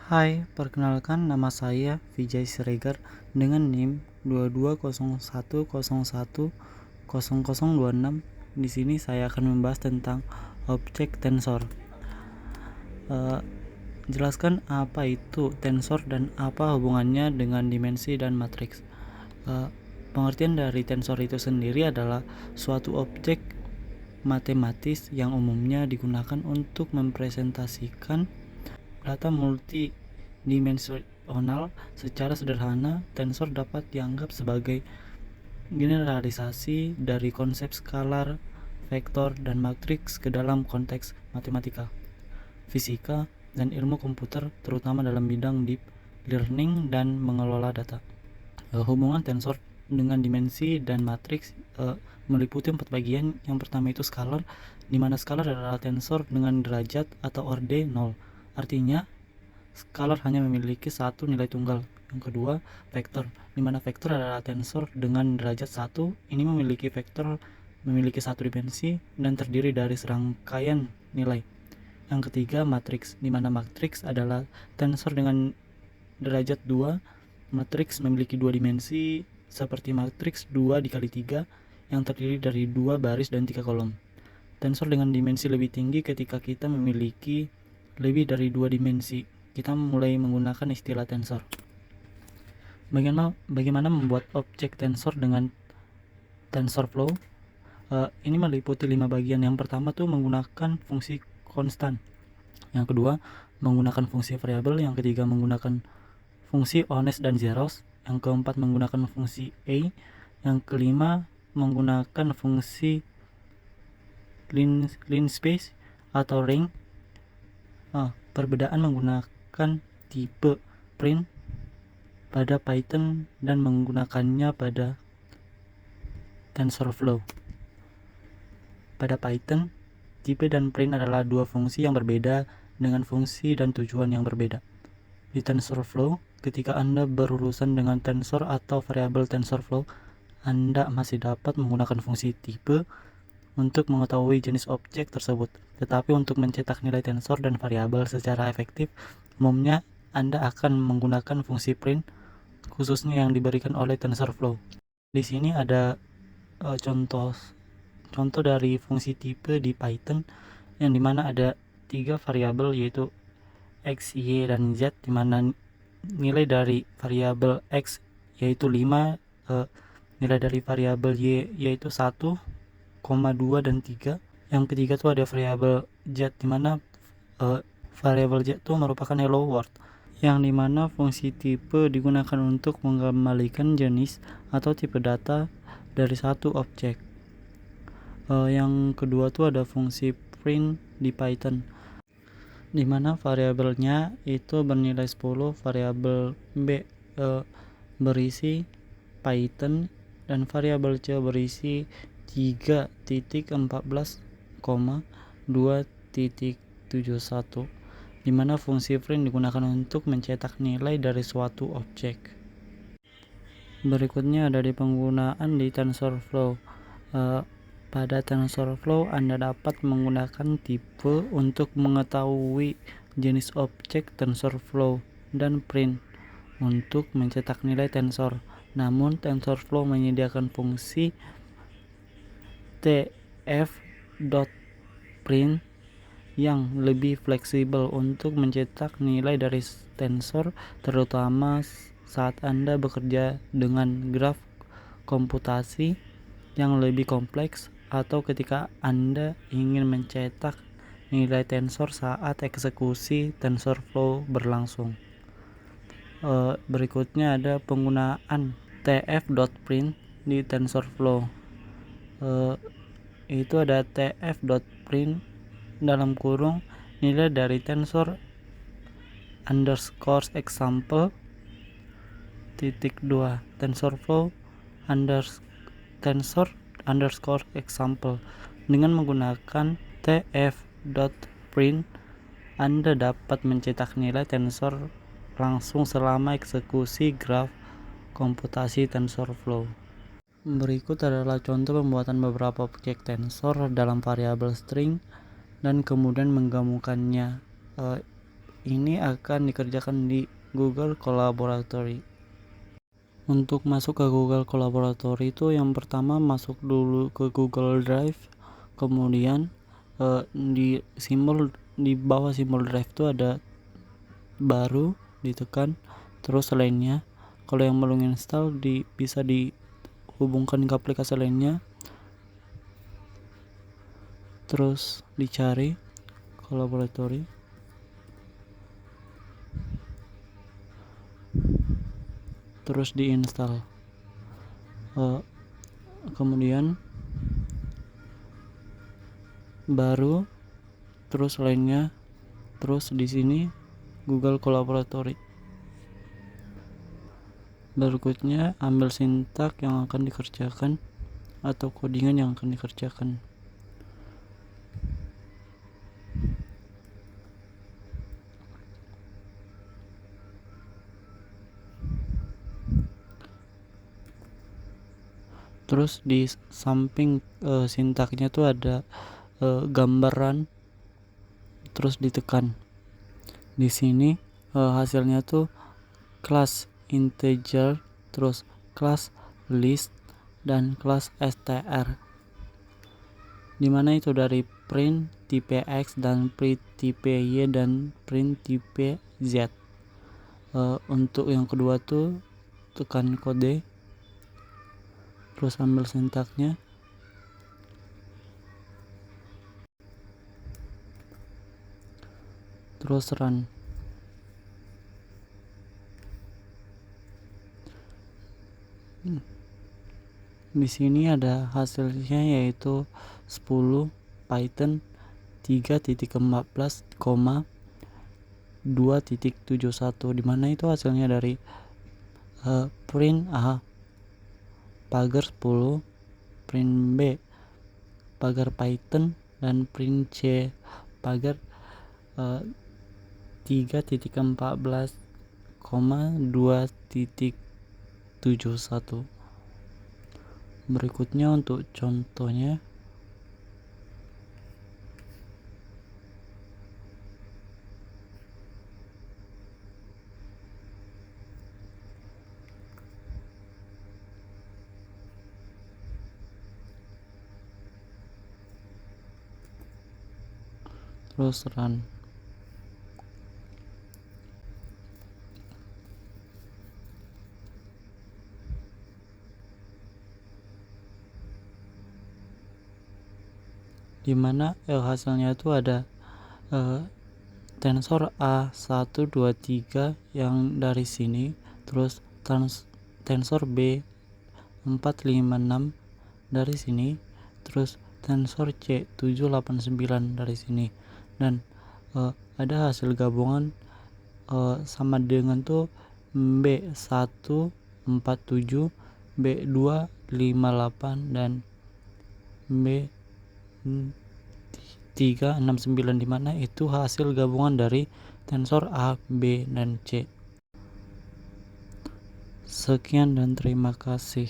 Hai, perkenalkan nama saya Vijay Siregar dengan NIM 2201010026. Di sini saya akan membahas tentang objek tensor. Jelaskan apa itu tensor dan apa hubungannya dengan dimensi dan matriks. Pengertian dari tensor itu sendiri adalah suatu objek matematis yang umumnya digunakan untuk mempresentasikan data multidimensional. Secara sederhana, tensor dapat dianggap sebagai generalisasi dari konsep skalar, vektor, dan matriks ke dalam konteks matematika, fisika, dan ilmu komputer, terutama dalam bidang deep learning dan mengelola data. Hubungan tensor dengan dimensi dan matriks meliputi 4 bagian. Yang pertama itu skalar, di mana skalar adalah tensor dengan derajat atau orde 0. Artinya, skalar hanya memiliki satu nilai tunggal. Yang kedua, vektor, di mana vektor adalah tensor dengan derajat 1. Ini memiliki vektor memiliki satu dimensi dan terdiri dari serangkaian nilai. Yang ketiga, matriks, di mana matriks adalah tensor dengan derajat 2. Matriks memiliki dua dimensi seperti matriks 2 dikali 3 yang terdiri dari 2 baris dan 3 kolom. Tensor dengan dimensi lebih tinggi ketika kita memiliki lebih dari 2 dimensi. Kita mulai menggunakan istilah tensor. Bagaimana membuat objek tensor dengan TensorFlow? Ini meliputi 5 bagian. Yang pertama tuh menggunakan fungsi konstan. Yang kedua, menggunakan fungsi variabel. Yang ketiga, menggunakan fungsi honest dan zeros. Yang keempat, menggunakan fungsi a. Yang kelima, menggunakan fungsi linspace atau ring. Perbedaan menggunakan tipe print pada Python dan menggunakannya pada TensorFlow. Pada Python, tipe dan print adalah dua fungsi yang berbeda dengan fungsi dan tujuan yang berbeda. Di TensorFlow, ketika Anda berurusan dengan tensor atau variabel TensorFlow, Anda masih dapat menggunakan fungsi tipe untuk mengetahui jenis objek tersebut. Tetapi untuk mencetak nilai tensor dan variabel secara efektif, umumnya Anda akan menggunakan fungsi print, khususnya yang diberikan oleh TensorFlow. Di sini ada contoh dari fungsi tipe di Python, yang dimana ada 3 variabel yaitu x, y, dan z, dimana nilai dari variabel x yaitu 5, nilai dari variabel y yaitu 1, 2, dan 3. Yang ketiga tuh ada variabel z, dimana variabel z itu merupakan hello world, yang dimana fungsi tipe digunakan untuk mengembalikan jenis atau tipe data dari satu objek. Yang kedua tuh ada fungsi print di Python, dimana variabelnya itu bernilai 10, variabel b berisi Python, dan variabel c berisi 3.14,2.71, dimana fungsi print digunakan untuk mencetak nilai dari suatu objek. Berikutnya ada di penggunaan di TensorFlow. Pada TensorFlow, Anda dapat menggunakan tipe untuk mengetahui jenis objek TensorFlow dan print untuk mencetak nilai tensor. Namun, TensorFlow menyediakan fungsi tf.print yang lebih fleksibel untuk mencetak nilai dari tensor, terutama saat Anda bekerja dengan graf komputasi yang lebih kompleks atau ketika Anda ingin mencetak nilai tensor saat eksekusi TensorFlow berlangsung. Berikutnya ada penggunaan tf.print di TensorFlow. Itu ada tf.print dalam kurung nilai dari tensor underscore example (2) TensorFlow tensor underscore example. Dengan menggunakan tf.print, Anda dapat mencetak nilai tensor langsung selama eksekusi graf komputasi TensorFlow. Berikut adalah contoh pembuatan beberapa objek tensor dalam variabel string dan kemudian menggabungkannya. ini akan dikerjakan di Google Collaboratory. Untuk masuk ke Google Collaboratory itu yang pertama masuk dulu ke Google Drive, kemudian di simbol di bawah simbol Drive itu ada baru, ditekan, terus lainnya. Kalau yang belum install bisa dihubungkan ke aplikasi lainnya, terus dicari Collaboratory, terus diinstal. Kemudian baru, terus lainnya, terus di sini Google Collaboratory. Berikutnya ambil sintak yang akan dikerjakan atau codingan yang akan dikerjakan. Terus di samping sintaknya tuh ada gambaran, terus ditekan. Di sini hasilnya tuh kelas integer, terus kelas list, dan kelas str. Dimana itu dari print tipe X dan print tipe Y dan print tipe Z. Untuk yang kedua tuh tekan kode, terus ambil sintaknya, terus run. Di sini ada hasilnya yaitu 10 Python 3.14, 2.71, dimana itu hasilnya dari print A pagar 10, print B pagar Python, dan print C pagar 3.14, 2.71. Berikutnya untuk contohnya, terus run. Dimana hasilnya itu ada tensor A1, 2, 3 yang dari sini, terus tensor B 4, 5, 6 dari sini, terus tensor C 7, 8, 9 dari sini, dan ada hasil gabungan sama dengan tuh B1 4, 7, B2 5, 8, dan B 3, 6, 9, dimana itu hasil gabungan dari tensor A, B, dan C. Sekian dan terima kasih.